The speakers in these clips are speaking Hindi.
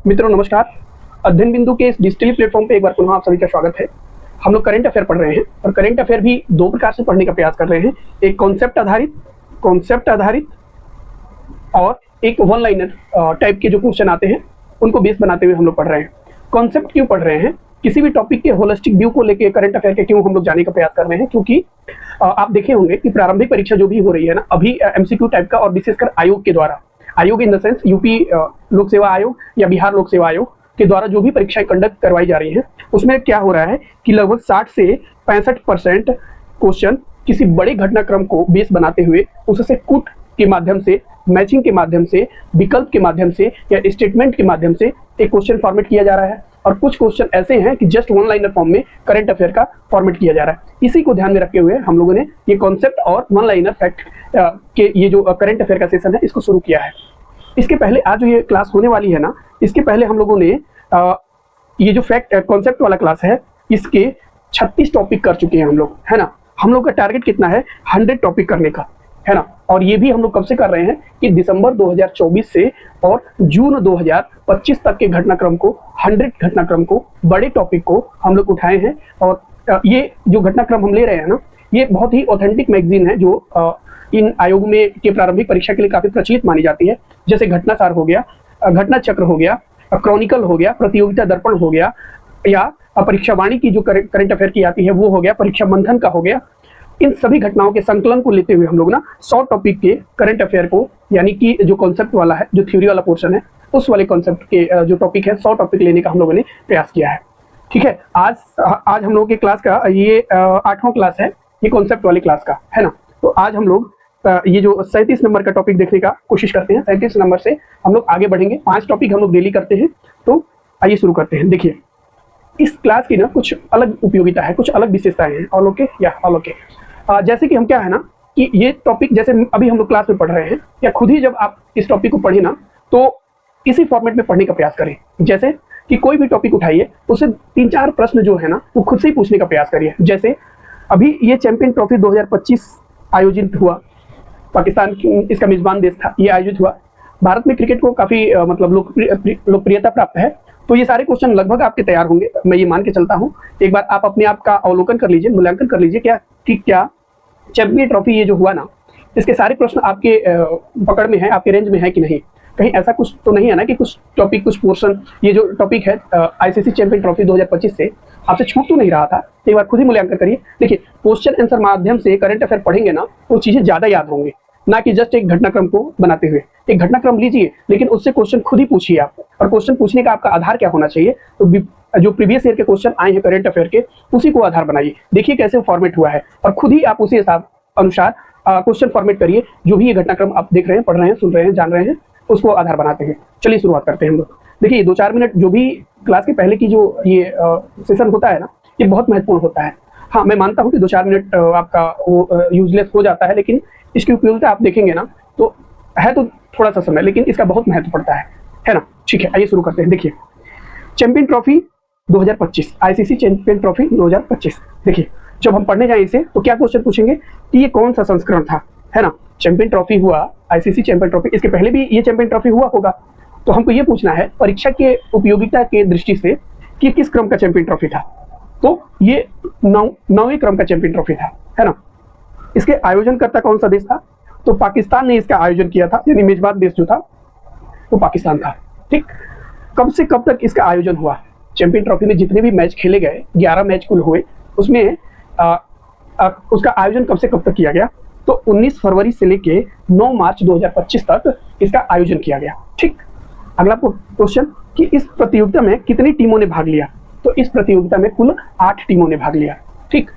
मित्रों नमस्कार। अध्ययन बिंदु के इस डिजिटली प्लेटफॉर्म पे एक बार पुनः आप सभी का स्वागत है। हम लोग करंट अफेयर पढ़ रहे हैं और करंट अफेयर भी दो प्रकार से पढ़ने का प्रयास कर रहे हैं, एक कॉन्सेप्ट आधारित और एक वन लाइनर टाइप के जो क्वेश्चन आते हैं उनको बेस बनाते हुए हम लोग पढ़ रहे हैं। कॉन्सेप्ट क्यों पढ़ रहे हैं? किसी भी टॉपिक के होलिस्टिक व्यू को लेके करंट अफेयर के क्यों हम लोग जाने का प्रयास कर रहे हैं, क्योंकि आप देखे होंगे कि प्रारंभिक परीक्षा जो भी हो रही है ना, अभी एमसीक्यू टाइप का और विशेषकर आयोग के द्वारा, आयोग इन द सेंस यूपी लोक सेवा आयोग या बिहार लोक सेवा आयोग के द्वारा जो भी परीक्षाएं कंडक्ट करवाई जा रही हैं, उसमें क्या हो रहा है कि लगभग 60 से 65% क्वेश्चन किसी बड़े घटनाक्रम को बेस बनाते हुए उससे कूट के माध्यम से, मैचिंग के माध्यम से, विकल्प के माध्यम से या स्टेटमेंट के माध्यम से एक क्वेश्चन फॉर्मेट किया जा रहा है। और कुछ क्वेश्चन ऐसे हैं कि जस्ट वन लाइनर फॉर्म में करंट अफेयर का फॉर्मेट किया जा रहा है। इसी को ध्यान में रखते हुए हम लोगों ने ये कॉन्सेप्ट और वन लाइनर फैक्ट के ये जो करंट अफेयर का सेशन है इसको शुरू किया है। इसके पहले आज जो ये क्लास होने वाली है ना, इसके पहले हम लोगों ने ये जो फैक्ट कॉन्सेप्ट वाला क्लास है इसके 36 टॉपिक कर चुके हैं हम लोग, है ना। हम लोग का टारगेट कितना है? 100 टॉपिक करने का, है ना। और ये भी हम लोग कब से कर रहे हैं कि दिसंबर 2024 से और जून 2025 तक के घटनाक्रम को, 100 घटनाक्रम को, बड़े टॉपिक को हम लोग उठाए हैं। और ये जो घटनाक्रम हम ले रहे हैं ना, ये बहुत ही ऑथेंटिक मैगजीन है जो इन आयोग में के प्रारंभिक परीक्षा के लिए काफी प्रचलित मानी जाती है। जैसे घटनासार हो गया, घटना चक्र हो गया, क्रॉनिकल हो गया, प्रतियोगिता दर्पण हो गया, या परीक्षा वाणी की जो करंट अफेयर की आती है वो हो गया, परीक्षा मंथन का हो गया। इन सभी घटनाओं के संकलन को लेते हुए हम लोग ना 100 टॉपिक के करंट अफेयर को, यानी कि जो कॉन्सेप्ट वाला है, जो थ्योरी वाला पोर्शन है, उस वाले कॉन्सेप्ट के जो टॉपिक है 100 टॉपिक लेने का हम लोगों ने प्रयास किया है। ठीक है, आज हम लोगों के क्लास का ये 8वां क्लास है, ये कॉन्सेप्ट वाले क्लास का, है ना। तो आज हम लोग ये जो 37 नंबर का टॉपिक देखने का कोशिश करते हैं। 37 नंबर से हम लोग आगे बढ़ेंगे। 5 टॉपिक हम लोग डेली करते हैं। तो आइए शुरू करते हैं। देखिए, इस क्लास की ना कुछ अलग उपयोगिता है, कुछ अलग विशेषताएं हैं। ऑल ओके या ऑल ओके? जैसे कि हम क्या है ना कि ये टॉपिक जैसे अभी हम लोग क्लास में पढ़ रहे हैं, या खुद ही जब आप इस टॉपिक को पढ़े ना तो इसी फॉर्मेट में पढ़ने का प्रयास करें। जैसे कि कोई भी टॉपिक उठाइए, उससे 3-4 प्रश्न जो है ना वो खुद से ही पूछने का प्रयास करिए। जैसे अभी ये चैंपियन ट्रॉफी 2025 आयोजित हुआ, पाकिस्तान इसका मेजबान देश था, ये आयोजित हुआ। भारत में क्रिकेट को काफी मतलब लोकप्रियता प्राप्त है। तो ये सारे क्वेश्चन लगभग आपके तैयार होंगे, मैं ये मान के चलता हूँ। एक बार आप अपने आप का अवलोकन कर लीजिए, मूल्यांकन कर लीजिए क्या चैंपियन ट्रॉफी ये जो हुआ ना, इसके सारे प्रश्न आपके पकड़ में है, आपके रेंज में है कि नहीं। कहीं ऐसा कुछ तो नहीं है ना कि कुछ टॉपिक, कुछ पोर्शन, ये जो टॉपिक है आईसीसी चैंपियन ट्रॉफी 2025 से आपसे छूट तो नहीं रहा था। एक बार खुद ही मूल्यांकन करिए। देखिए, क्वेश्चन आंसर माध्यम से करंट अफेयर पढ़ेंगे ना तो चीजें ज्यादा याद होंगी, ना कि जस्ट एक घटनाक्रम को बनाते हुए। एक घटनाक्रम लीजिए, लेकिन उससे क्वेश्चन खुद ही पूछिए आप। और क्वेश्चन पूछने का आपका आधार क्या होना चाहिए? तो जो प्रीवियस ईयर के क्वेश्चन आए हैं करंट अफेयर के, उसी को आधार बनाइए। देखिए कैसे फॉर्मेट हुआ है और खुद ही आप उसी हिसाब अनुसार क्वेश्चन फॉर्मेट करिए। जो भी ये घटनाक्रम आप देख रहे हैं, पढ़ रहे हैं, सुन रहे हैं, जान रहे हैं, उसको आधार बनाते हैं। चलिए शुरुआत करते हैं हम लोग। देखिए, 2-4 मिनट जो भी क्लास के पहले की जो ये सेशन होता है ना, ये बहुत महत्वपूर्ण होता है। हाँ, मैं मानता हूँ कि 2-4 मिनट आपका वो यूजलेस हो जाता है, लेकिन इसकी उपयोगिता आप देखेंगे ना तो है तो थोड़ा सा समय, लेकिन इसका बहुत महत्व पड़ता है ना। ठीक है, आइए शुरू करते हैं। देखिए, champion trophy 2025, ICC champion trophy 2025। देखिए, जब हम पढ़ने जाए इसे तो क्या क्वेश्चन पूछेंगे कि ये कौन सा संस्करण था, है ना। चैंपियन ट्रॉफी हुआ, आईसीसी चैंपियन ट्रॉफी, इसके पहले भी ये चैंपियन ट्रॉफी हुआ होगा। तो हमको ये पूछना है परीक्षा के उपयोगिता के दृष्टि से कि किस क्रम का चैंपियन ट्रॉफी था। तो ये 9वें क्रम का चैंपियन ट्रॉफी था, है ना। इसके आयोजनकर्ता कौन सा देश था? तो पाकिस्तान ने इसका आयोजन किया था, यानी मेजबान देश जो था वो पाकिस्तान था। ठीक, कब से कब तक इसका आयोजन हुआ? चैंपियन ट्रॉफी में जितने भी मैच खेले गए, 11 मैच कुल हुए, उसमें उसका आयोजन कब से कब तक किया गया? तो 19 फरवरी से लेके 9 मार्च 2025 तक इसका आयोजन किया गया। ठीक, अगला क्वेश्चन कि इस प्रतियोगिता में कितनी टीमों ने भाग लिया? तो इस प्रतियोगिता में कुल 8 टीमों ने भाग लिया। ठीक,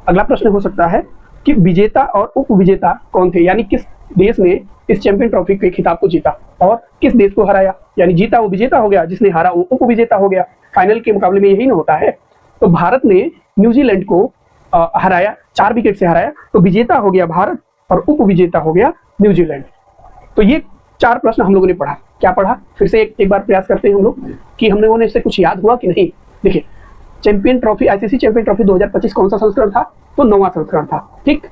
अगला प्रश्न हो सकता है कि विजेता और उप विजेता कौन थे, यानी किस देश ने इस चैंपियन ट्रॉफी के खिताब को जीता और किस देश को हराया। यानी जीता वो विजेता हो गया, जिसने हारा वो उप विजेता हो गया। फाइनल के मुकाबले में यही ना होता है। तो भारत ने न्यूजीलैंड को हराया, 4 विकेट से हराया, तो विजेता हो गया भारत और उप विजेता हो गया न्यूजीलैंड। तो ये 4 प्रश्न हम लोगों ने पढ़ा। क्या पढ़ा? फिर से एक बार प्रयास करते हैं हम लोग कि हम लोगों ने इससे कुछ याद हुआ कि नहीं। देखिए, champion trophy, ICC champion trophy 2025 कौन सा संस्करण था? तो 9वां संस्करण था। ठीक,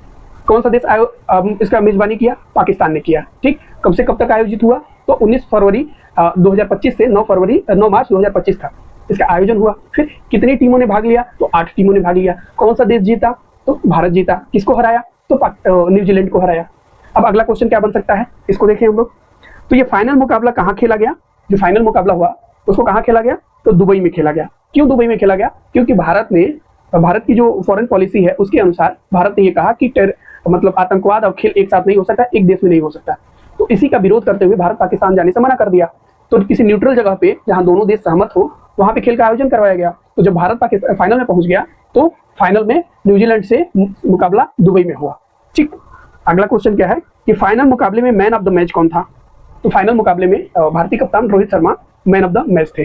कौन सा देश इसका मेजबानी किया? पाकिस्तान ने किया। ठीक, कब से कब तक आयोजित हुआ? तो 19 फरवरी 2025 से 9 मार्च 2025 था इसका आयोजन हुआ। फिर कितनी टीमों ने भाग लिया? तो 8 टीमों ने भाग लिया। कौन सा देश जीता? तो भारत जीता। किसको हराया? तो न्यूजीलैंड को हराया। अब अगला क्वेश्चन क्या बन सकता है, इसको देखें हम लोग। तो ये फाइनल मुकाबला कहाँ खेला गया? जो फाइनल मुकाबला हुआ उसको कहाँ खेला गया? तो दुबई में खेला गया। क्यों दुबई में खेला गया? क्योंकि भारत की जो फॉरेन पॉलिसी है उसके अनुसार भारत ने ये कहा कि मतलब आतंकवाद और खेल एक साथ नहीं हो सकता, एक देश में नहीं हो सकता। तो इसी का विरोध करते हुए भारत पाकिस्तान जाने से मना कर दिया। तो किसी न्यूट्रल जगह पे जहां दोनों देश सहमत हो वहां पे खेल का आयोजन करवाया गया। तो जब भारत पाकिस्तान फाइनल में पहुंच गया तो फाइनल में न्यूजीलैंड से मुकाबला दुबई में हुआ। ठीक, अगला क्वेश्चन क्या है कि फाइनल मुकाबले में मैन ऑफ द मैच कौन था? तो फाइनल मुकाबले में भारतीय कप्तान Rohit Sharma man of the match थे।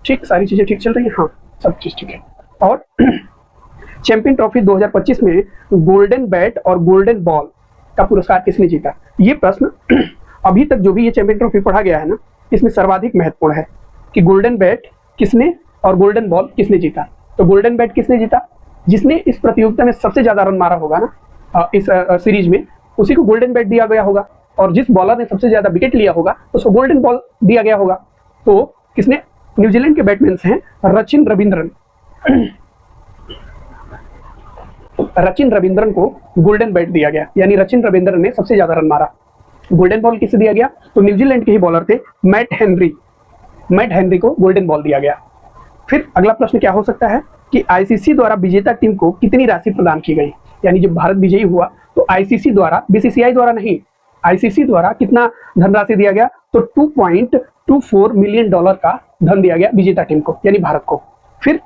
ठीक, सारी चीजें ठीक चल रही है? हाँ, सब चीज ठीक है। और चैंपियन ट्रॉफी 2025 में गोल्डन बैट और गोल्डन बॉल का पुरस्कार किसने जीता? ये प्रश्न अभी तक जो भी ये चैंपियन ट्रॉफी पढ़ा गया है ना, इसमें सर्वाधिक महत्वपूर्ण है कि गोल्डन बैट किसने और गोल्डन बॉल किसने जीता। तो गोल्डन बैट किसने जीता? जिसने इस प्रतियोगिता में सबसे ज्यादा रन मारा होगा ना इस सीरीज में, उसी को गोल्डन बैट दिया गया होगा। और जिस बॉलर ने सबसे ज्यादा विकेट लिया होगा उसको गोल्डन बॉल दिया गया होगा। तो किसने? न्यूजीलैंड के बैट्समैन हैं रचिन रविंद्रन। रचिन रविंद्रन को गोल्डन बैट दिया गया, यानी रचिन रविंद्रन ने सबसे ज्यादा रन मारा। गोल्डन बॉल किसे दिया गया? तो न्यूजीलैंड के ही बॉलर थे मैट हेनरी को गोल्डन बॉल दिया गया। फिर अगला प्रश्न क्या हो सकता है कि आईसीसी द्वारा विजेता टीम को कितनी राशि प्रदान की गई? यानी जब भारत विजयी हुआ तो आईसीसी द्वारा, बीसीसीआई द्वारा नहीं, आईसीसी द्वारा कितना धनराशि दिया गया? तो $2.24 मिलियन का धन दिया गया विजेता टीम को, यानी भारत को। फिर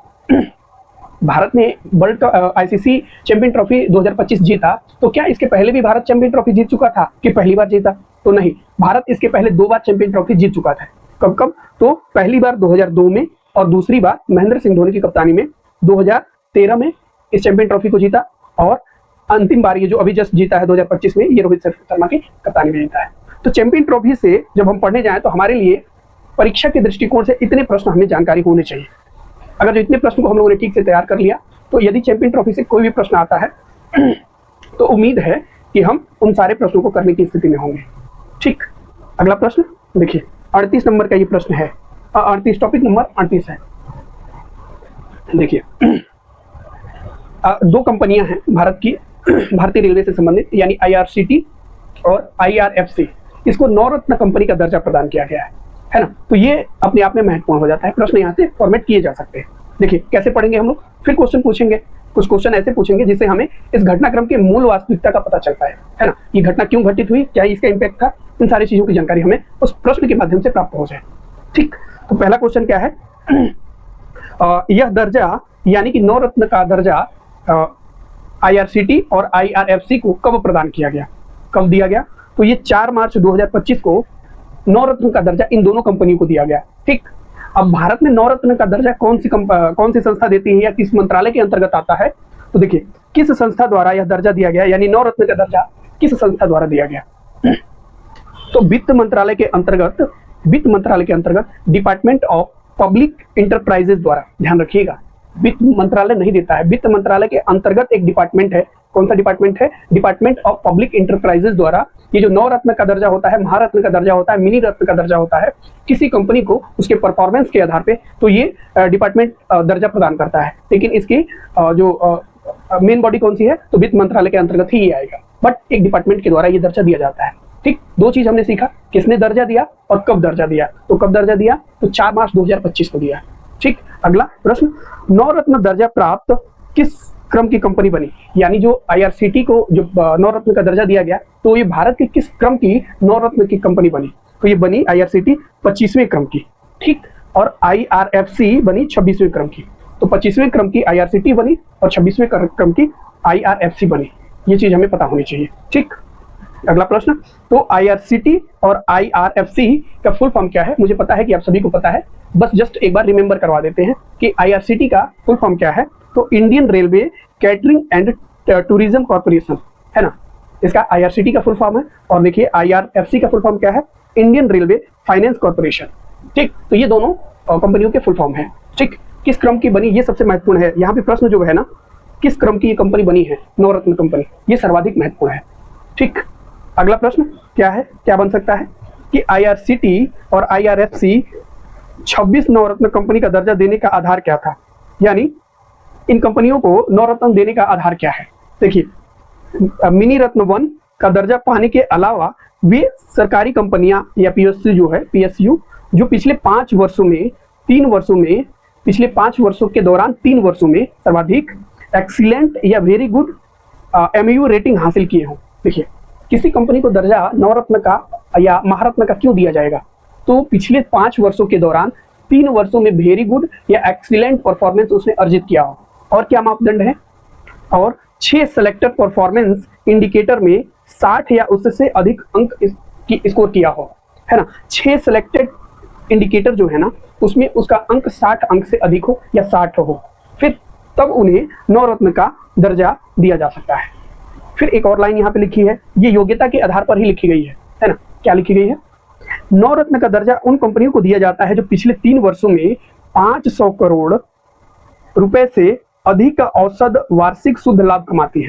भारत ने वर्ल्ड आईसीसी चैंपियन ट्रॉफी 2025 जीता, तो क्या इसके पहले भी भारत चैंपियन ट्रॉफी जीत चुका था कि पहली बार जीता? तो नहीं, भारत इसके पहले 2 बार चैंपियन ट्रॉफी जीत चुका था। कब? तो पहली बार 2002 में और दूसरी बार महेंद्र सिंह धोनी की कप्तानी में 2013 में इस चैंपियन ट्रॉफी को जीता। और अंतिम बार ये जो अभी जस्ट जीता है 2025 में, ये रोहित शर्मा की कप्तानी में जीता है। तो चैंपियन ट्रॉफी से जब हम पढ़ने जाएं तो हमारे लिए परीक्षा के दृष्टिकोण से इतने प्रश्न हमें जानकारी होने चाहिए। अगर जो इतने प्रश्न को हम लोगों ने ठीक से तैयार कर लिया तो यदि चैंपियन ट्रॉफी से कोई भी प्रश्न आता है तो उम्मीद है कि हम उन सारे प्रश्नों को करने की स्थिति में होंगे। ठीक, अगला प्रश्न देखिए, 38 नंबर का ये प्रश्न है। 38, टॉपिक नंबर 38 है। देखिए, 2 कंपनियां हैं भारत की, भारतीय रेलवे से संबंधित, यानी आईआरसीटी और आईआरएफसी। इसको नवरत्न कंपनी का दर्जा प्रदान किया गया है ना। तो ये अपने आप में महत्वपूर्ण हो जाता है। प्रश्न यहाँ से फॉर्मेट किए जा सकते हैं। देखिए कैसे पढ़ेंगे हम लोग, फिर क्वेश्चन पूछेंगे, कुछ क्वेश्चन ऐसे पूछेंगे जिससे हमें इस घटनाक्रम के मूल वास्तविकता का पता चलता है ना। ये घटना क्यों घटित हुई, क्या इसका इंपैक्ट था, इन सारी चीजों की जानकारी हमें उस प्रश्न के माध्यम से प्राप्त हो जाए। ठीक, तो पहला क्वेश्चन क्या है, यह दर्जा यानी कि नवरत्न का दर्जा आईआरसीटी और आईआरएफसी को कब प्रदान किया गया, कब दिया गया? तो ये 4 मार्च 2025 को नवरत्न का दर्जा इन दोनों कंपनियों को दिया गया। ठीक, अब भारत में नवरत्न का दर्जा कौन सी संस्था देती है या किस मंत्रालय के अंतर्गत आता है? तो देखिए, किस संस्था द्वारा यह दर्जा दिया गया, यानी नवरत्न का दर्जा किस संस्था द्वारा दिया गया? तो वित्त मंत्रालय के अंतर्गत डिपार्टमेंट ऑफ पब्लिक इंटरप्राइजेस द्वारा, ध्यान रखिएगा, वित्त मंत्रालय नहीं देता है, वित्त मंत्रालय के अंतर्गत एक डिपार्टमेंट है। कौन सा डिपार्टमेंट है? डिपार्टमेंट ऑफ पब्लिक इंटरप्राइजेस द्वारा ये जो नवरत्न का दर्जा होता है, महारत्न का दर्जा होता है, मिनी रत्न का दर्जा होता है, किसी कंपनी को उसके परफॉर्मेंस के आधार पे, तो ये डिपार्टमेंट दर्जा प्रदान करता है। लेकिन इसकी जो मेन बॉडी कौन सी है? तो वित्त मंत्रालय के अंतर्गत ही ये आएगा, बट एक डिपार्टमेंट के द्वारा ये दर्जा दिया जाता है। ठीक, 2 चीज हमने सीखा, किसने दर्जा दिया और कब दर्जा दिया। तो कब दर्जा दिया? तो 4 मार्च 2025 को दिया। ठीक, अगला प्रश्न, नवरत्न दर्जा प्राप्त किस क्रम की कंपनी बनी? यानी जो आईआरसीटी को जो नवरत्न का दर्जा दिया गया, तो ये भारत के किस क्रम की नवरत्न की कंपनी बनी? तो ये बनी आईआरसीटी 25वें क्रम की। ठीक, और आईआरएफसी बनी 26वें क्रम की। तो 25वें क्रम की आईआरसीटी बनी और 26वें क्रम की आईआरएफसी बनी। ये चीज हमें पता होनी चाहिए। ठीक, अगला प्रश्न, तो आईआरसीटी और आईआरएफसी का फुल फॉर्म क्या है? मुझे पता है कि आप सभी को पता है, बस जस्ट एक बार रिमेंबर करवा देते हैं कि आईआरसीटी का फुल फॉर्म क्या है। तो Indian railway catering and tourism corporation है ना, इसका आईआरसीटी का फुल फॉर्म है। और देखिए आईआरएफसी का फुल फॉर्म क्या है? Indian railway finance corporation. ठीक, तो ये दोनों कंपनियों के फुल फॉर्म है। ठीक, किस क्रम की बनी, ये सबसे महत्वपूर्ण है। यहाँ पे प्रश्न जो है ना, किस क्रम की ये कंपनी बनी है, नवरत्न कंपनी, ये सर्वाधिक महत्वपूर्ण है। ठीक, अगला प्रश्न क्या है, क्या बन सकता है? कि आईआरसीटी और आईआरएफसी 26 नवरत्न कंपनी का दर्जा देने का आधार क्या था, यानी इन कंपनियों को नवरत्न देने का आधार क्या है। देखिए, मिनी रत्न 1 का दर्जा पाने के अलावा वे सरकारी कंपनियां या पीएसयू जो है, पीएसयू जो पिछले 5 वर्षों में 3 वर्षों में पिछले 5 वर्षों के दौरान 3 वर्षों में सर्वाधिक एक्सीलेंट या वेरी गुड एमयू रेटिंग हासिल किए हों। देखिए, किसी कंपनी को दर्जा नवरत्न का या महारत्न का क्यों दिया जाएगा, तो पिछले 5 वर्षों के दौरान 3 वर्षों में वेरी गुड या एक्सीलेंट परफॉर्मेंस उसने अर्जित किया हो। और क्या मापदंड है, और 6 सेलेक्टेड परफॉर्मेंस इंडिकेटर में 60 या उससे अधिक अंक स्कोर किया हो, है ना। 6 सेलेक्टेड इंडिकेटर जो है ना, उसमें उसका अंक 60 अंक से अधिक हो या 60 हो, फिर तब उन्हें नवरत्न का दर्जा दिया जा सकता है। फिर एक और लाइन यहाँ पे लिखी है, ये योग्यता के आधार पर ही लिखी गई है ना। क्या लिखी गई है, नवरत्न का दर्जा उन कंपनियों को दिया जाता है जो पिछले 3 वर्षों में 500 करोड़ रुपए से अधिक का औसत वार्षिक शुद्ध लाभ कमाती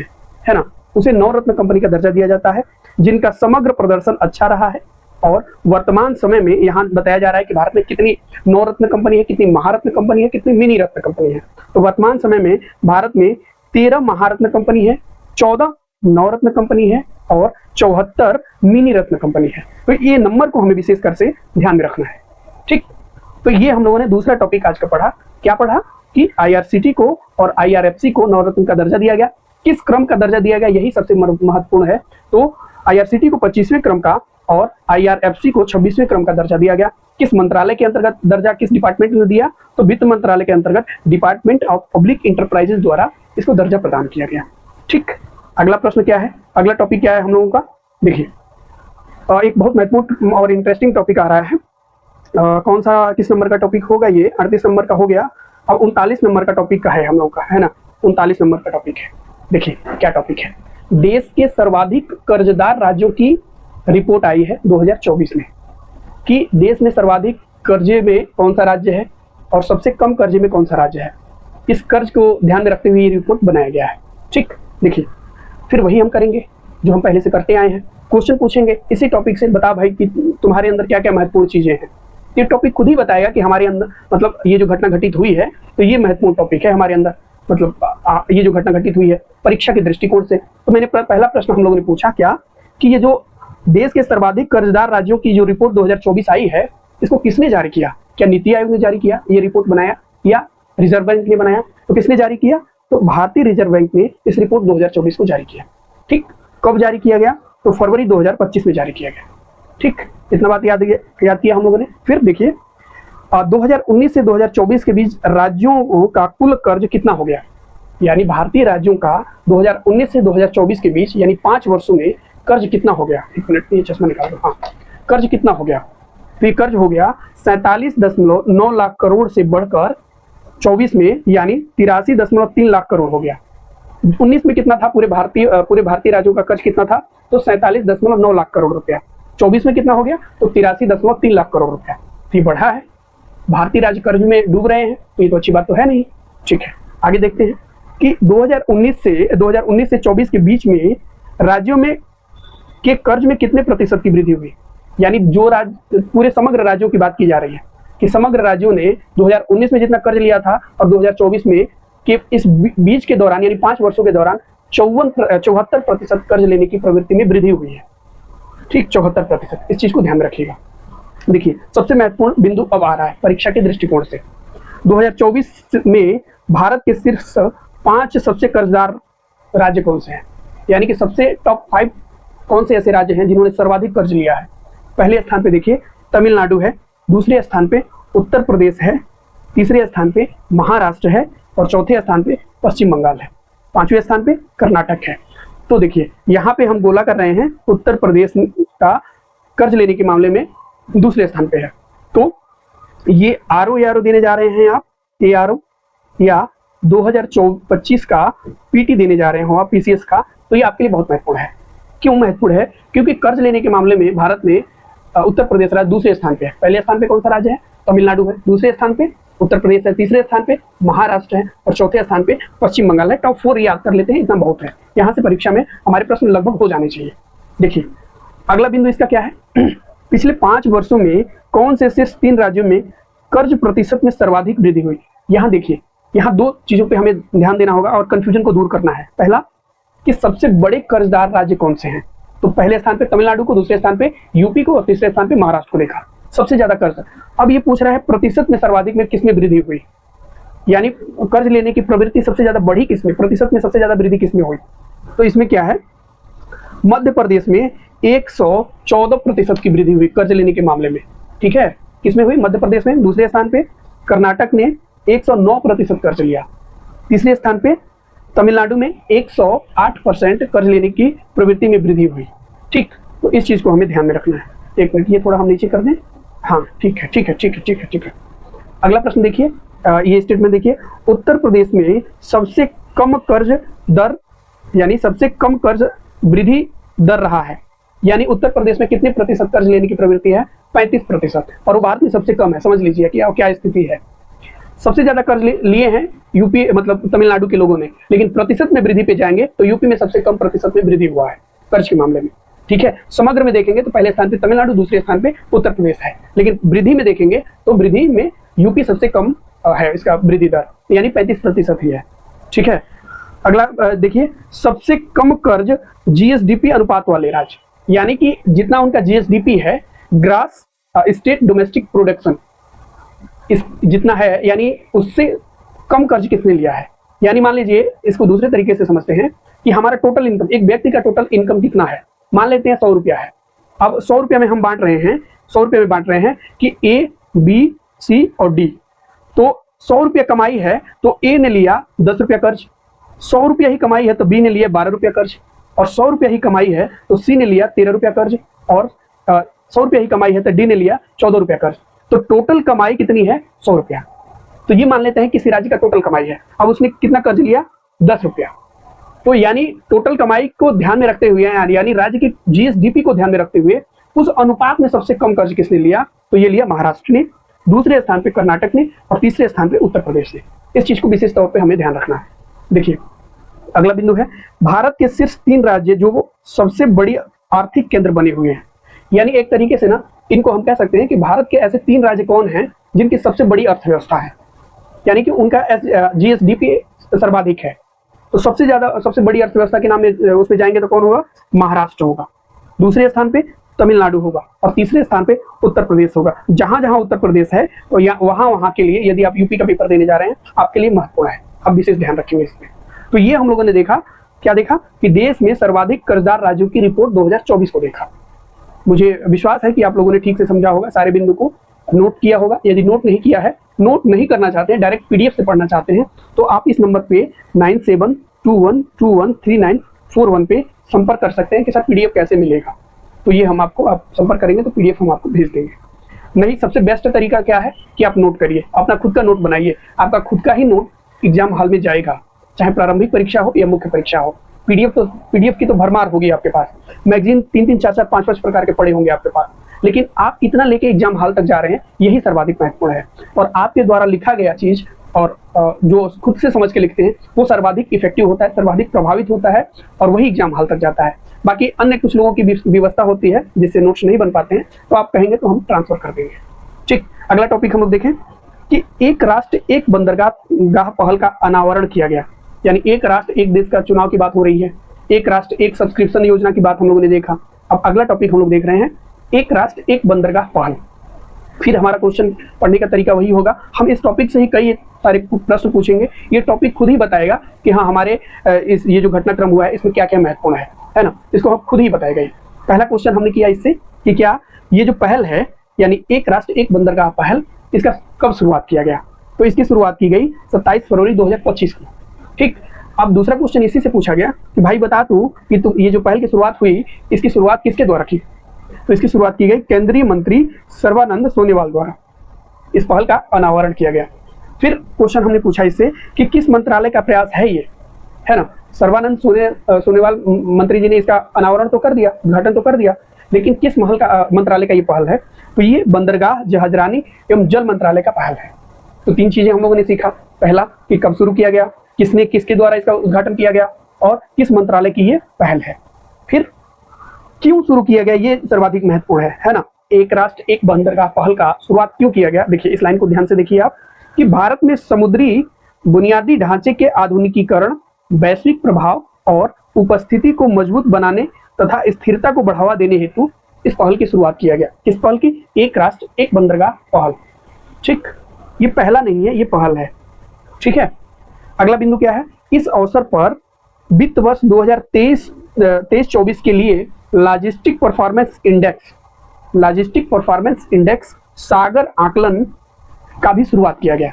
है ना, उसे नवरत्न कंपनी का दर्जा दिया जाता है। जिनका समग्र प्रदर्शन अच्छा रहा है, और वर्तमान समय में यहाँ बताया जा रहा है कि भारत में कितनी नवरत्न कंपनी है, कितनी महारत्न कंपनी है, कितनी मिनी रत्न कंपनी है। तो वर्तमान समय में भारत में 13 महारत्न कंपनी है, 14 नवरत्न कंपनी है और 74 मिनी रत्न कंपनी है। तो ये नंबर को हमें विशेषकर से ध्यान में रखना है, ठीक। तो ये हम लोगों ने दूसरा टॉपिक आज का पढ़ा। क्या पढ़ा कि आईआरसीटी को और आईआरएफसी को नवरत्न का दर्जा दिया गया, किस क्रम का दर्जा दिया गया, यही सबसे महत्वपूर्ण है। तो आईआरसीटी को 25वें क्रम का और आईआरएफसी को 26वें क्रम का दर्जा दिया गया। किस मंत्रालय के अंतर्गत दर्जा, किस डिपार्टमेंट ने दिया, तो वित्त मंत्रालय के अंतर्गत डिपार्टमेंट ऑफ पब्लिक इंटरप्राइजेज द्वारा इसको दर्जा प्रदान किया गया, ठीक। अगला प्रश्न क्या है, अगला टॉपिक क्या है हम लोगों का, देखिए एक बहुत महत्वपूर्ण और इंटरेस्टिंग टॉपिक आ रहा है। कौन सा, किस नंबर का टॉपिक होगा ये, 38 नंबर का हो गया। अब 39 नंबर का टॉपिक का है हम लोग का, है ना, 39 नंबर का टॉपिक है। देखिए क्या टॉपिक है, देश के सर्वाधिक कर्जदार राज्यों की रिपोर्ट आई है 2024 में कि देश में सर्वाधिक कर्जे में कौन सा राज्य है और सबसे कम कर्जे में कौन सा राज्य है। इस कर्ज को ध्यान में रखते हुए ये रिपोर्ट बनाया गया है, ठीक। देखिए, फिर वही हम करेंगे जो हम पहले से करते आए हैं, क्वेश्चन पूछेंगे इसी टॉपिक से, बता भाई कि तुम्हारे अंदर क्या क्या महत्वपूर्ण चीजें हैं। ये टॉपिक खुद ही बताएगा कि हमारे अंदर, मतलब ये जो घटना घटित हुई है तो ये महत्वपूर्ण टॉपिक है हमारे अंदर, मतलब ये जो घटना घटित हुई है परीक्षा के दृष्टिकोण से। तो मैंने पहला प्रश्न हम लोगों ने पूछा क्या, कि ये जो देश के सर्वाधिक कर्जदार राज्यों की जो रिपोर्ट 2024 आई है, इसको किसने जारी किया, क्या नीति आयोग ने जारी किया ये रिपोर्ट बनाया, या रिजर्व बैंक ने बनाया। तो किसने जारी किया, तो भारतीय रिजर्व बैंक ने इस रिपोर्ट 2024 को जारी किया, ठीक। कब जारी किया गया, तो फरवरी 2025 में जारी किया गया, ठीक। इतना बात याद किया हम लोगों ने। फिर देखिए 2019 से 2024 के बीच राज्यों का कुल कर्ज कितना हो गया, यानी भारतीय राज्यों का 2019 से 2024 के बीच यानी 5 वर्षों में कर्ज कितना हो गया। एक मिनट में ये चश्मा निकाल दो, हाँ, कर्ज कितना हो गया, तो ये कर्ज हो गया 47.9 लाख करोड़ से बढ़कर 24 में यानी 83.3 लाख करोड़ हो गया। 19 में कितना था, पूरे भारतीय राज्यों का कर्ज कितना था, तो 47.9 लाख करोड़ रुपया। 24 में कितना हो गया, तो 83.3 लाख करोड़ रुपया। तो ये बढ़ा है, भारतीय राज्य कर्ज में डूब रहे हैं, तो ये तो अच्छी बात तो है नहीं, ठीक है। आगे देखते हैं कि 2019 से 24 के बीच में राज्यों में के कर्ज में कितने प्रतिशत की वृद्धि हुई, यानी जो राज्य, पूरे समग्र राज्यों की बात की जा रही है कि समग्र राज्यों ने 2019 में जितना कर्ज लिया था और 2024 में कि इस बीच के दौरान यानी 5 वर्षों के दौरान 74% कर्ज लेने की प्रवृत्ति में वृद्धि हुई है, ठीक, 74%। इस चीज को ध्यान रखिएगा। देखिए सबसे महत्वपूर्ण बिंदु अब आ रहा है परीक्षा के दृष्टिकोण से। 2024 में भारत के शीर्ष 5 सबसे कर्जदार राज्य कौन से हैं, यानी कि सबसे टॉप 5 कौन से ऐसे राज्य हैं जिन्होंने सर्वाधिक कर्ज लिया है। पहले स्थान पे देखिए तमिलनाडु है, दूसरे स्थान पे उत्तर प्रदेश है, तीसरे स्थान पे महाराष्ट्र है और चौथे स्थान पे पश्चिम बंगाल है, 5वें स्थान पे कर्नाटक है। तो देखिए यहाँ पे हम गोला कर रहे हैं, उत्तर प्रदेश का कर्ज लेने के मामले में दूसरे स्थान पे है। तो ये आरओ देने जा रहे हैं आप, ARO या 2025 का PT देने जा रहे हो आप, PCS का, तो ये आपके लिए बहुत महत्वपूर्ण है। क्यों महत्वपूर्ण है, क्योंकि कर्ज लेने के मामले में भारत में उत्तर प्रदेश राज्य दूसरे स्थान पे है। पहले स्थान पे कौन सा राज्य है, तमिलनाडु है, दूसरे स्थान पे उत्तर प्रदेश है, तीसरे स्थान पे महाराष्ट्र है और चौथे स्थान पे पश्चिम बंगाल है। टॉप 4 याद कर लेते हैं, इतना बहुत है। यहाँ से परीक्षा में हमारे प्रश्न लगभग हो जाने चाहिए। देखिए अगला बिंदु इसका क्या है, पिछले 5 वर्षों में कौन से शीर्ष 3 राज्यों में कर्ज प्रतिशत में सर्वाधिक वृद्धि हुई। यहाँ देखिए, यहाँ 2 चीजों पे हमें ध्यान देना होगा और कंफ्यूजन को दूर करना है। पहला कि सबसे बड़े कर्जदार राज्य कौन से हैं, तो पहले स्थान पे तमिलनाडु को, दूसरे स्थान पे यूपी को और तीसरे स्थान पे महाराष्ट्र को देखा, सबसे ज्यादा कर्ज। अब ये पूछ रहा है प्रतिशत में सर्वाधिक में किसमें वृद्धि हुई, यानी कर्ज लेने की प्रवृत्ति सबसे ज्यादा बढ़ी किसमें, प्रतिशत में सबसे ज्यादा वृद्धि किसमें हुई। तो इसमें क्या है, मध्य प्रदेश में 114% की वृद्धि हुई कर्ज लेने के मामले में। ठीक है, किसमें हुई, मध्य प्रदेश में। दूसरे स्थान पे कर्नाटक ने 109% कर्ज लिया। तीसरे स्थान पे तमिलनाडु में 108% कर्ज लेने की प्रवृत्ति में वृद्धि हुई। ठीक, तो इस चीज को हमें ध्यान में रखना है। एक मिनट, ये थोड़ा हम नीचे कर दें। हाँ ठीक है ठीक है ठीक है ठीक है ठीक है। अगला प्रश्न देखिए, ये स्टेटमेंट देखिए, उत्तर प्रदेश में सबसे कम कर्ज दर, यानी सबसे कम कर्ज वृद्धि दर रहा है, यानी उत्तर प्रदेश में कितने प्रतिशत कर्ज लेने की प्रवृत्ति है, 35%, और वो भारत में सबसे कम है। समझ लीजिए कि क्या स्थिति है। सबसे ज्यादा कर्ज लिए हैं यूपी, मतलब तमिलनाडु के लोगों ने, लेकिन प्रतिशत में वृद्धि पे जाएंगे तो यूपी में सबसे कम प्रतिशत में वृद्धि हुआ है कर्ज के मामले में। ठीक है, समग्र में देखेंगे तो पहले स्थान पे तमिलनाडु, दूसरे स्थान पे उत्तर प्रदेश है, लेकिन वृद्धि में देखेंगे तो वृद्धि में यूपी सबसे कम है, इसका वृद्धि दर यानी 35% ही है। ठीक है, अगला देखिए, सबसे कम कर्ज जीएसडीपी अनुपात वाले राज्य, यानी कि जितना उनका जीएसडीपी है, ग्रास स्टेट डोमेस्टिक प्रोडक्शन, इस जितना है, यानी उससे कम कर्ज किसने लिया है। यानी मान लीजिए, इसको दूसरे तरीके से समझते हैं कि हमारा टोटल इनकम, एक व्यक्ति का टोटल इनकम कितना है, मान लेते हैं 100 रुपया है। अब 100 रुपया में हम बांट रहे हैं, 100 रुपये में बांट रहे हैं कि ए, बी, सी और डी। तो 100 रुपया कमाई है तो ए ने लिया 10 रुपया कर्ज, 100 रुपया ही कमाई है तो बी ने लिया 12 रुपया कर्ज, और 100 रुपया ही कमाई है तो सी ने लिया 13 रुपया कर्ज, और 100 रुपया ही कमाई है तो डी ने लिया 14 रुपया कर्ज। तो टोटल कमाई कितनी है, 100 रुपया। तो ये मान लेते हैं किसी राज्य का टोटल कमाई है। अब उसने कितना कर्ज लिया, 10 रुपया। तो यानी टोटल कमाई को ध्यान में रखते हुए, यानी राज्य की जीएसडीपी को ध्यान में रखते हुए, उस अनुपात में सबसे कम कर्ज किसने लिया, तो ये लिया महाराष्ट्र ने, दूसरे स्थान पे कर्नाटक ने, और तीसरे स्थान पे उत्तर प्रदेश ने। इस चीज को विशेष तौर पे हमें ध्यान रखना है। देखिए, अगला बिंदु है, भारत के शीर्ष 3 राज्य जो वो सबसे बड़ी आर्थिक केंद्र बने हुए हैं, यानी एक तरीके से ना इनको हम कह सकते हैं कि भारत के ऐसे 3 राज्य कौन हैं जिनकी सबसे बड़ी अर्थव्यवस्था है, यानी कि उनका जीएसडीपी सर्वाधिक है। तो सबसे ज्यादा, सबसे बड़ी अर्थव्यवस्था के नाम में उसमें जाएंगे तो कौन होगा, महाराष्ट्र होगा, दूसरे स्थान पे तमिलनाडु होगा, और तीसरे स्थान पे उत्तर प्रदेश होगा। जहां जहां उत्तर प्रदेश है तो वहां के लिए, यदि आप यूपी का पेपर देने जा रहे हैं, आपके लिए महत्वपूर्ण है, आप विशेष ध्यान रखेंगे इसमें। तो ये हम लोगों ने देखा, क्या देखा कि देश में सर्वाधिक कर्जदार राज्यों की रिपोर्ट 2024 को देखा। मुझे विश्वास है कि आप लोगों ने ठीक से समझा होगा, सारे बिंदु को नोट किया होगा। यदि नोट नहीं किया है, नोट नहीं करना चाहते हैं, डायरेक्ट पीडीएफ से पढ़ना चाहते हैं, तो आप इस नंबर पे 9721213941 पे संपर्क कर सकते हैं कि सर पीडीएफ कैसे मिलेगा। तो ये हम आपको, आप संपर्क करेंगे तो पीडीएफ हम आपको भेज देंगे। नहीं, सबसे बेस्ट तरीका क्या है कि आप नोट करिए, अपना खुद का नोट बनाइए, आपका खुद का ही नोट एग्जाम हॉल में जाएगा, चाहे प्रारंभिक परीक्षा हो या मुख्य परीक्षा हो। पीडीएफ की तो भरमार होगी आपके पास, मैगजीन 3-3, 4-4, 5-5 प्रकार के पड़े होंगे आपके पास, लेकिन आप कितना लेके एग्जाम हॉल तक जा रहे हैं, यही सर्वाधिक महत्वपूर्ण है। और आपके द्वारा लिखा गया चीज और जो खुद से समझ के लिखते हैं वो सर्वाधिक इफेक्टिव होता है, सर्वाधिक प्रभावित होता है, और वही एग्जाम हॉल तक जाता है। बाकी अन्य कुछ लोगों की व्यवस्था होती है जिससे नोट्स नहीं बन पाते हैं, तो आप कहेंगे तो हम ट्रांसफर कर देंगे। ठीक, अगला टॉपिक हम लोग देखें कि एक राष्ट्र एक बंदरगाह पहल का अनावरण किया गया, यानी एक राष्ट्र एक देश का चुनाव की बात हो रही है, एक राष्ट्र एक सब्सक्रिप्शन योजना की बात हम लोगों ने देखा। अब अगला टॉपिक हम लोग देख रहे हैं, एक राष्ट्र एक बंदरगाह पहल। फिर हमारा क्वेश्चन पढ़ने का तरीका वही होगा, हम इस टॉपिक से ही कई सारे प्रश्न पूछेंगे, ये टॉपिक खुद ही बताएगा कि हाँ हमारे ये जो घटनाक्रम हुआ है इसमें क्या क्या महत्वपूर्ण है ना, इसको हम खुद ही बताएगा। पहला क्वेश्चन हमने किया इससे कि क्या ये जो पहल है, यानी एक राष्ट्र एक बंदरगाह पहल, इसका कब शुरुआत किया गया, तो इसकी शुरुआत की गई 27 फरवरी 2025 को। ठीक, अब दूसरा क्वेश्चन इसी से पूछा गया कि भाई बता तू कि ये जो पहल की शुरुआत हुई, इसकी शुरुआत किसके द्वारा की, तो इसकी शुरुआत की गई केंद्रीय मंत्री सर्बानंद सोनोवाल द्वारा, इस पहल का अनावरण किया गया। फिर क्वेश्चन हमने पूछा इससे कि किस मंत्रालय का प्रयास है ये, है ना, सर्बानंद सोनोवाल मंत्री जी ने इसका अनावरण तो कर दिया, उद्घाटन तो कर दिया, लेकिन किस मंत्रालय का ये पहल है, तो ये बंदरगाह, जहाजरानी एवं जल मंत्रालय का पहल है। तो 3 चीजें हम लोगों ने सीखा, पहला कि कब शुरू किया गया, किसने किसके द्वारा इसका उद्घाटन किया गया, और किस मंत्रालय की ये पहल है। फिर क्यों शुरू किया गया, ये सर्वाधिक महत्वपूर्ण है ना। एक राष्ट्र एक बंदरगाह पहल का शुरुआत क्यों किया गया? देखिए इस लाइन को ध्यान से देखिए आप, कि भारत में समुद्री बुनियादी ढांचे के आधुनिकीकरण, वैश्विक प्रभाव और उपस्थिति को मजबूत बनाने तथा स्थिरता को बढ़ावा देने हेतु इस पहल की शुरुआत किया गया। किस पहल की? एक राष्ट्र एक बंदरगाह पहल। ठीक, ये पहला नहीं है, ये पहल है। ठीक है, अगला बिंदु क्या है? इस अवसर पर वित्त वर्ष 2023-24 के लिए लॉजिस्टिक परफॉर्मेंस इंडेक्स सागर आकलन का भी शुरुआत किया गया।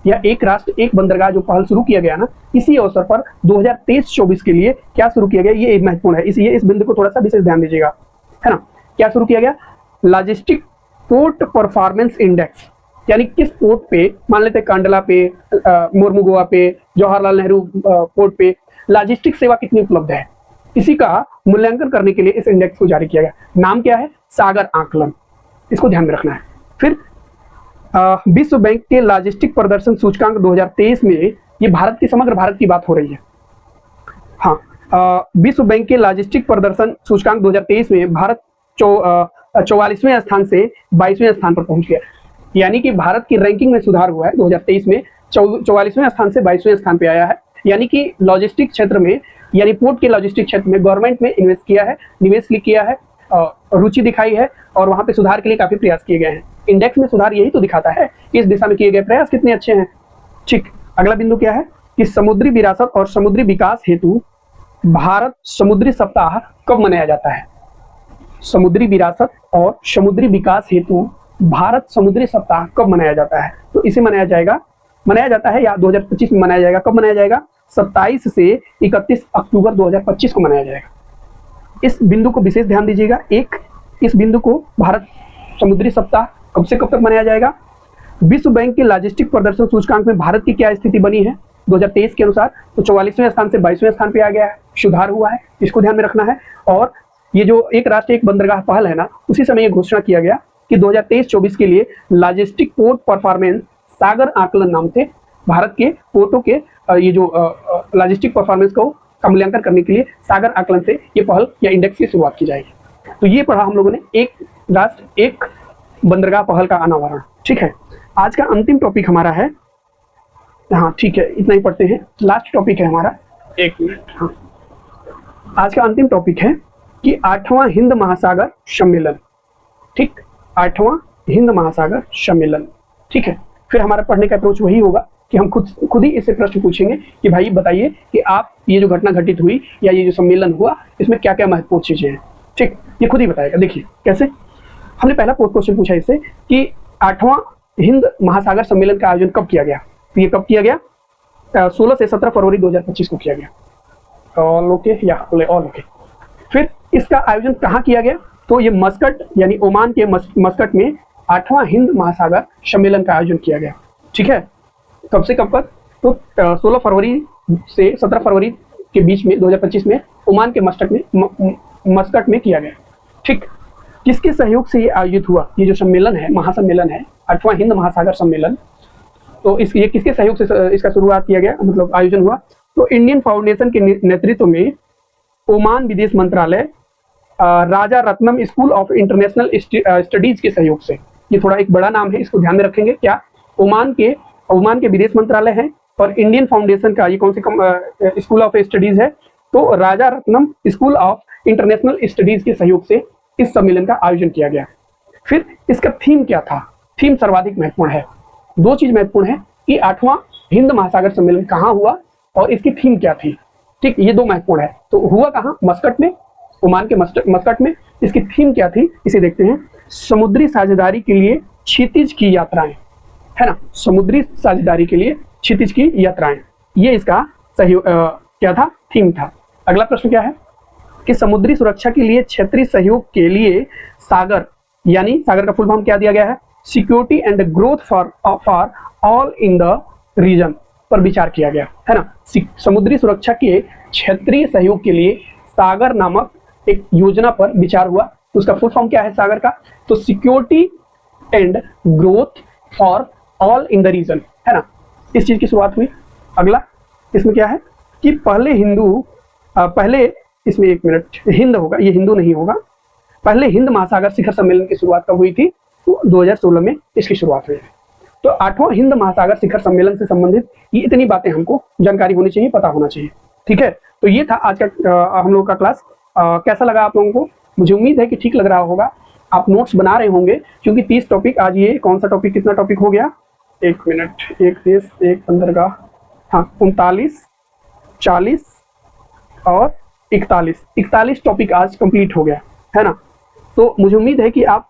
यह एक राष्ट्र एक बंदरगाह जो पहल शुरू किया गया ना, इसी अवसर पर 2023-24 के लिए क्या शुरू किया गया, ये एक महत्वपूर्ण है, इसलिए इस बिंदु को थोड़ा सा विशेष ध्यान दीजिएगा, है ना। क्या शुरू किया गया? लॉजिस्टिक पोर्ट परफॉर्मेंस इंडेक्स, यानी किस पोर्ट पे, मान लेते हैं कांडला पे, मोरमुगोआ पे, जवाहरलाल नेहरू पोर्ट पे लॉजिस्टिक सेवा कितनी उपलब्ध है, इसी का मूल्यांकन करने के लिए इस इंडेक्स को जारी किया गया। नाम क्या है? सागर आकलन, इसको ध्यान में रखना है। फिर विश्व बैंक के लॉजिस्टिक प्रदर्शन सूचकांक 2023 में, ये भारत की, समग्र भारत की बात हो रही है। हाँ, विश्व बैंक के लॉजिस्टिक प्रदर्शन सूचकांक 2023 में भारत 44वें स्थान से 22वें स्थान पर पहुंच गया। यानी कि भारत की रैंकिंग में सुधार हुआ है। 2023 में 44वें स्थान से 22वें स्थान पे आया है। यानी कि लॉजिस्टिक क्षेत्र में, यानी पोर्ट के लॉजिस्टिक क्षेत्र में गवर्नमेंट ने इन्वेस्ट किया है, निवेश किया है, रुचि दिखाई है और वहां पे सुधार के लिए काफी प्रयास किए गए हैं। इंडेक्स में सुधार यही तो दिखाता है कि इस दिशा में किए गए प्रयास कितने अच्छे हैं। ठीक, अगला बिंदु क्या है कि समुद्री विरासत और समुद्री विकास हेतु भारत समुद्री सप्ताह कब मनाया जाता है? समुद्री विरासत और समुद्री विकास हेतु भारत समुद्री सप्ताह कब मनाया जाता है? तो इसे मनाया जाता है या 2025 में मनाया जाएगा। कब मनाया जाएगा? 27 से 31 अक्टूबर 2025 को मनाया जाएगा। इस बिंदु को विशेष ध्यान दीजिएगा। इस बिंदु को भारत समुद्री सप्ताह कब से कब तक मनाया जाएगा? विश्व बैंक के लॉजिस्टिक प्रदर्शन सूचकांक में भारत की क्या स्थिति बनी है 2023 के अनुसार? तो 44वें स्थान से 22वें स्थान पे आ गया है, सुधार हुआ है, इसको ध्यान में रखना है। और ये जो एक राष्ट्र एक बंदरगाह पहल है ना, उसी समय ये घोषणा किया गया कि 2023-24 के लिए लॉजिस्टिक पोर्ट परफॉर्मेंस सागर आकलन नाम से भारत के पोर्टों के ये जो लॉजिस्टिक परफॉर्मेंस को मूल्यांकन करने के लिए सागर आकलन से ये पहल या इंडेक्स की शुरुआत की जाएगी। तो ये पढ़ा हम लोगों ने एक राष्ट्र एक बंदरगाह पहल का अनावरण। ठीक है, आज का अंतिम टॉपिक हमारा है, हाँ ठीक है, इतना ही पढ़ते हैं। लास्ट टॉपिक है हमारा, एक मिनट, हाँ, आज का अंतिम टॉपिक है कि 8वां हिंद महासागर सम्मेलन। ठीक, 8वां हिंद महासागर सम्मेलन। ठीक है, फिर हमारा पढ़ने का अप्रोच वही होगा कि हम खुद ही इससे प्रश्न पूछेंगे कि भाई बताइए कि आप ये जो घटना घटित हुई या ये जो सम्मेलन हुआ, इसमें क्या क्या महत्वपूर्ण चीजें हैं। ठीक, ये खुद ही बताएगा। देखिए कैसे, हमने पहला क्वेश्चन पूछा इससे कि 8वां हिंद महासागर सम्मेलन का आयोजन कब किया गया। तो ये कब किया गया? 16 से 17 फरवरी 2025 को किया गया। ऑल ओके या ऑल ओके। फिर इसका आयोजन कहाँ किया गया? तो ये मस्कट यानी ओमान के मस्कट में 8वां हिंद महासागर सम्मेलन का आयोजन किया गया। ठीक है, कब से कब तक? तो 16 फरवरी से 17 फरवरी के बीच में 2025 में ओमान के मस्कट में किया गया। ठीक, किसके सहयोग से ये आयोजित हुआ? ये जो सम्मेलन है, महासम्मेलन है, 8वां हिंद महासागर सम्मेलन, तो ये किसके सहयोग से इसका शुरुआत किया गया, मतलब आयोजन हुआ? तो इंडियन फाउंडेशन के नेतृत्व में ओमान विदेश मंत्रालय, Rajaratnam school of international studies के सहयोग से। ये थोड़ा एक बड़ा नाम है, इसको ध्यान में रखेंगे। क्या? ओमान के विदेश मंत्रालय है और इंडियन फाउंडेशन का ये कौन से स्कूल ऑफ स्टडीज है? तो Rajaratnam school of international studies के सहयोग से इस सम्मेलन का आयोजन किया गया। फिर इसका थीम क्या था? थीम सर्वाधिक महत्वपूर्ण है। दो चीज महत्वपूर्ण है कि 8वां हिंद महासागर सम्मेलन कहाँ हुआ और इसकी थीम क्या थी। ठीक, ये दो महत्वपूर्ण है। तो हुआ कहाँ? मस्कट में, ओमान के मस्कट में। इसकी थीम क्या थी, इसे देखते हैं। समुद्री साझेदारी के लिए क्षितिज की यात्राएं, है ना, समुद्री साझेदारी के लिए क्षितिज की यात्राएं, ये इसका सहयोग क्या था? थीम था। अगला प्रश्न क्या है कि समुद्री सुरक्षा के लिए क्षेत्रीय सहयोग के लिए सागर, यानी सागर का फुल फॉर्म क्या दिया गया है? Security and growth for all in the region पर विचार किया गया, है ना। समुद्री सुरक्षा के क्षेत्रीय सहयोग के लिए सागर नामक एक योजना पर विचार हुआ। तो उसका फुल फॉर्म क्या है सागर का? तो security and growth for all in the region, है ना, इस चीज की शुरुआत हुई। अगला इसमें क्या है कि पहले इसमें एक मिनट, हिंद होगा, ये हिंदू नहीं होगा, पहले हिंद महासागर शिखर सम्मेलन की शुरुआत कब हुई थी? तो 2016 में इसकी शुरुआत हुई है। तो 8वां हिंद महासागर शिखर सम्मेलन से संबंधित ये इतनी बातें हमको जानकारी होनी चाहिए, पता होना चाहिए। ठीक है, तो ये था आज का हम लोग का क्लास। कैसा लगा आप लोगों को? मुझे उम्मीद है कि ठीक लग रहा होगा। आप नोट्स बना रहे होंगे क्योंकि 30 टॉपिक आज, ये कौन सा टॉपिक, कितना टॉपिक हो गया? 1 मिनट, 1 20 1 15 का, हाँ 39 40 और 41 टॉपिक आज कंप्लीट हो गया है ना। तो मुझे उम्मीद है कि आप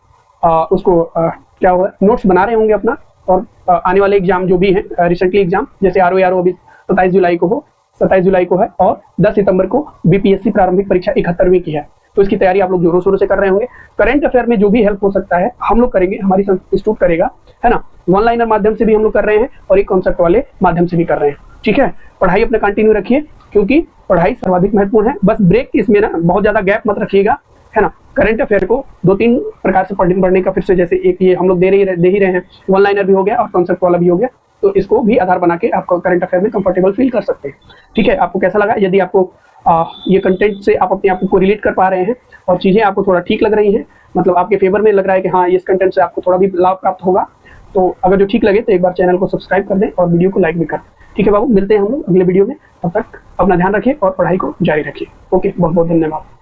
उसको क्या हुआ, नोट्स बना रहे होंगे अपना, और आने वाले एग्जाम जो भी हैं, रिसेंटली एग्जाम जैसे RO अभी 27 जुलाई को हो, 27 जुलाई को है, और 10 सितंबर को BPSC प्रारंभिक परीक्षा 71वीं की है। तो इसकी तैयारी आप लोग जोरों शोरों से कर रहे होंगे। करंट अफेयर में जो भी हेल्प हो सकता है हम लोग करेंगे, हमारी इंस्टीट्यूट करेगा, है ना। वन लाइनर माध्यम से भी हम लोग कर रहे हैं और एक कॉन्सेप्ट वाले माध्यम से भी कर रहे हैं। ठीक है, पढ़ाई अपने कंटिन्यू रखिए क्योंकि पढ़ाई सर्वाधिक महत्वपूर्ण है। बस ब्रेक इसमें ना बहुत ज्यादा गैप मत रखिएगा, है ना। करंट अफेयर को 2-3 प्रकार से पढ़ने का फिर से, जैसे एक ये हम लोग दे ही रहे हैं, वन लाइनर भी हो गया और कॉन्सेप्ट वाला भी हो गया, तो इसको भी आधार बना के आप करंट अफेयर में कंफर्टेबल फील कर सकते हैं। ठीक है, आपको कैसा लगा? यदि आपको ये कंटेंट से आप अपने आप को रिलेट कर पा रहे हैं और चीजें आपको थोड़ा ठीक लग रही हैं, मतलब आपके फेवर में लग रहा है कि हाँ इस कंटेंट से आपको थोड़ा भी लाभ प्राप्त होगा, तो अगर जो ठीक लगे तो एक बार चैनल को सब्सक्राइब कर दें और वीडियो को लाइक भी कर दें। ठीक है बाबू, मिलते हैं हम लोग अगले वीडियो में। तब तक अपना ध्यान रखिए और पढ़ाई को जारी रखिए। ओके, बहुत बहुत धन्यवाद।